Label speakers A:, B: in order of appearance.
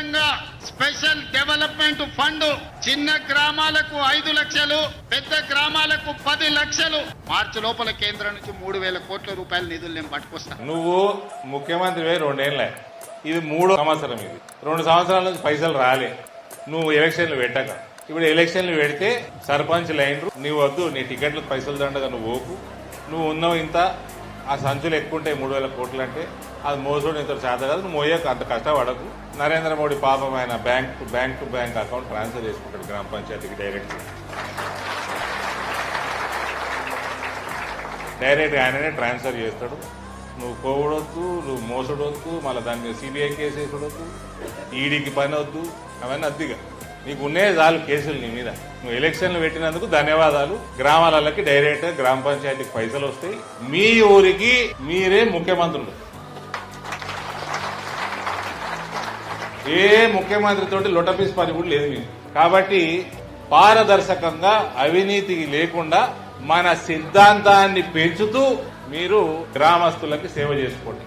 A: ప్రత్యేకంగా special development fund చిన్న గ్రామాలకు 5 లక్షలు, పెద్ద గ్రామాలకు 10 లక్షలు. మార్చి లోపల కేంద్రం నుంచి 3,000 కోట్ల రూపాయల నిధులు నేను పట్టుకొస్తాను.
B: నువ్వు ముఖ్యమంత్రి 2 ఏళ్ళే, ఇది 3వ సంవత్సరం. ఇది 2 సంవత్సరాల నుంచి పైసలు రాలే. నువ్వు ఎలక్షన్లు పెట్టక, ఇప్పుడు ఎలక్షన్లు పెడితే సర్పంచ్ లైన్లు నీవు వద్దు, నీ టికెట్లకు పైసలు దండగా నువ్వు పోకు, నువ్వు ఉన్నావు ఇంత, ఆ సంచులు ఎక్కువ ఉంటాయి 3,000 కోట్లు అంటే అది మోసోడు ఇంత చేత కాదు, నువ్వు మోయకు, అంత కష్టపడకు. నరేంద్ర మోడీ పాపం ఆయన bank to bank account transfer చేసుకుంటాడు గ్రామ పంచాయతీకి డైరెక్ట్ ఆయననే ట్రాన్స్ఫర్ చేస్తాడు. నువ్వు కోవడొద్దు, నువ్వు మోసడొద్దు, మళ్ళీ దాని మీద సిబిఐ కేసు వేసడొద్దు, ఈడీకి పని వద్దు, అవన్నీ అద్దిగా నీకు ఉన్నాయి చాలు కేసులు నీ మీద. నువ్వు ఎలక్షన్లు పెట్టినందుకు ధన్యవాదాలు. గ్రామాలకి డైరెక్ట్ గ్రామ పంచాయతీకి పైసలు వస్తాయి. మీ ఊరికి మీరే ముఖ్యమంత్రులు. ఏ ముఖ్యమంత్రితోటి లొటపీస్ పని కూడా లేదు మీకు. కాబట్టి పారదర్శకంగా అవినీతికి లేకుండా మన సిద్ధాంతాన్ని పెంచుతూ మీరు గ్రామస్తులకి సేవ చేసుకోండి.